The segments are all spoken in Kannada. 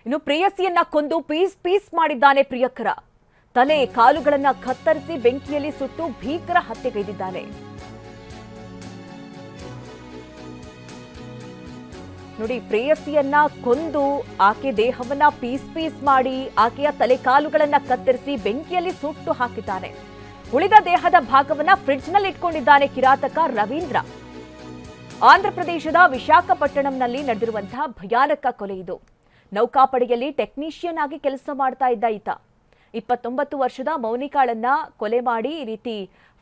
ಇನ್ನು ಪ್ರೇಯಸಿಯನ್ನ ಕೊಂದು ಪೀಸ್ ಪೀಸ್ ಮಾಡಿದ್ದಾನೆ ಪ್ರಿಯಕರ. ತಲೆ ಕಾಲುಗಳನ್ನ ಕತ್ತರಿಸಿ ಬೆಂಕಿಯಲ್ಲಿ ಸುಟ್ಟು ಭೀಕರ ಹತ್ಯೆಗೈದಿದ್ದಾನೆ. ನೋಡಿ, ಪ್ರೇಯಸಿಯನ್ನ ಕೊಂದು ಆಕೆ ದೇಹವನ್ನ ಪೀಸ್ ಪೀಸ್ ಮಾಡಿ ಆಕೆಯ ತಲೆ ಕಾಲುಗಳನ್ನ ಕತ್ತರಿಸಿ ಬೆಂಕಿಯಲ್ಲಿ ಸುಟ್ಟು ಹಾಕಿದ್ದಾನೆ. ಉಳಿದ ದೇಹದ ಭಾಗವನ್ನ ಫ್ರಿಡ್ಜ್ನಲ್ಲಿ ಇಟ್ಕೊಂಡಿದ್ದಾನೆ ಕಿರಾತಕ ರವೀಂದ್ರ. ಆಂಧ್ರಪ್ರದೇಶದ ವಿಶಾಖಪಟ್ಟಣಂನಲ್ಲಿ ನಡೆದಿರುವಂತಹ ಭಯಾನಕ ಕೊಲೆ ಇದು. ನೌಕಾಪಡೆಯಲ್ಲಿ ಟೆಕ್ನಿಷಿಯನ್ ಆಗಿ ಕೆಲಸ ಮಾಡ್ತಾ ಇದ್ದ ಈತ 29 ವರ್ಷದ ಮೌನಿಕಾಳನ್ನ ಕೊಲೆ ಮಾಡಿ ಈ ರೀತಿ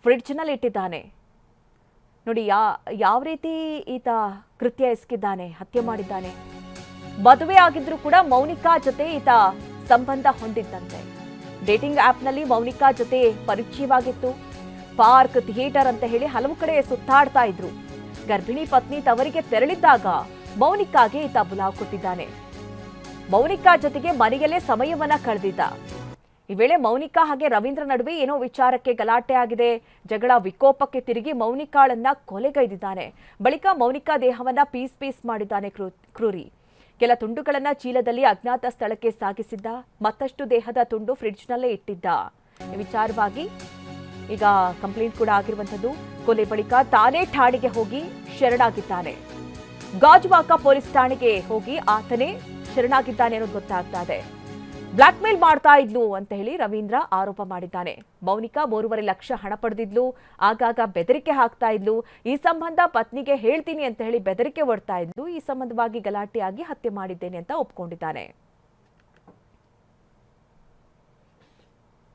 ಫ್ರಿಡ್ಜ್ನಲ್ಲಿ ಇಟ್ಟಿದ್ದಾನೆ. ನೋಡಿ ಯಾವ ರೀತಿ ಈತ ಕೃತ್ಯ ಎಸಗಿದ್ದಾನೆ, ಹತ್ಯೆ ಮಾಡಿದ್ದಾನೆ. ಮದುವೆ ಆಗಿದ್ರು ಕೂಡ ಮೌನಿಕಾ ಜೊತೆ ಈತ ಸಂಬಂಧ ಹೊಂದಿದ್ದಂತೆ. ಡೇಟಿಂಗ್ ಆಪ್ನಲ್ಲಿ ಮೌನಿಕಾ ಜೊತೆ ಪರಿಚಯವಾಗಿತ್ತು. ಪಾರ್ಕ್, ಥಿಯೇಟರ್ ಅಂತ ಹೇಳಿ ಹಲವು ಕಡೆ ಸುತ್ತಾಡ್ತಾ ಇದ್ರು. ಗರ್ಭಿಣಿ ಪತ್ನಿ ತವರಿಗೆ ತೆರಳಿದ್ದಾಗ ಮೌನಿಕಾಗೆ ಈತ ಬುಲಾವ್ ಕೊಟ್ಟಿದ್ದಾನೆ. ಮೌನಿಕಾ ಜೊತೆಗೆ ಮನೆಯಲ್ಲೇ ಸಮಯವನ್ನ ಕಳೆದಿದ್ದ. ಈ ವೇಳೆ ಮೌನಿಕಾ ಹಾಗೆ ರವೀಂದ್ರ ನಡುವೆ ಏನೋ ವಿಚಾರಕ್ಕೆ ಗಲಾಟೆ ಆಗಿದೆ. ಜಗಳ ವಿಕೋಪಕ್ಕೆ ತಿರುಗಿ ಮೌನಿಕಾಳನ್ನ ಕೊಲೆಗೈದಿದ್ದಾನೆ. ಬಳಿಕ ಮೌನಿಕಾ ದೇಹವನ್ನ ಪೀಸ್ ಪೀಸ್ ಮಾಡಿದ್ದಾನೆ ಕ್ರೂರಿ. ಕೆಲ ತುಂಡುಗಳನ್ನ ಚೀಲದಲ್ಲಿ ಅಜ್ಞಾತ ಸ್ಥಳಕ್ಕೆ ಸಾಗಿಸಿದ್ದ. ಮತ್ತಷ್ಟು ದೇಹದ ತುಂಡು ಫ್ರಿಡ್ಜ್ನಲ್ಲೇ ಇಟ್ಟಿದ್ದ. ಈ ವಿಚಾರವಾಗಿ ಈಗ ಕಂಪ್ಲೇಂಟ್ ಕೂಡ ಆಗಿರುವಂತದ್ದು. ಕೊಲೆ ಬಳಿಕ ತಾನೇ ಠಾಣೆಗೆ ಹೋಗಿ ಶರಣಾಗಿದ್ದಾನೆ. ಗಾಜುವಾಕ ಪೊಲೀಸ್ ಠಾಣೆಗೆ ಹೋಗಿ ಆತನೇ ಶರಣಾಗಿದ್ದಾನೆ ಅನ್ನೋದು ಗೊತ್ತಾಗ್ತಾ ಇದೆ. ಬ್ಲಾಕ್ ಮೇಲ್ ಮಾಡ್ತಾ ಇದ್ಲು ಅಂತ ಹೇಳಿ ರವೀಂದ್ರ ಆರೋಪ ಮಾಡಿದ್ದಾನೆ. ಮೌನಿಕಾ 3.5 ಲಕ್ಷ ಹಣ ಪಡೆದಿದ್ಲು. ಆಗಾಗ ಬೆದರಿಕೆ ಹಾಕ್ತಾ ಇದ್ಲು. ಈ ಸಂಬಂಧ ಪತ್ನಿಗೆ ಹೇಳ್ತೀನಿ ಅಂತ ಹೇಳಿ ಬೆದರಿಕೆ ಒಡ್ತಾ ಇದ್ಲು. ಈ ಸಂಬಂಧವಾಗಿ ಗಲಾಟೆಯಾಗಿ ಹತ್ಯೆ ಮಾಡಿದ್ದೇನೆ ಅಂತ ಒಪ್ಕೊಂಡಿದ್ದಾನೆ.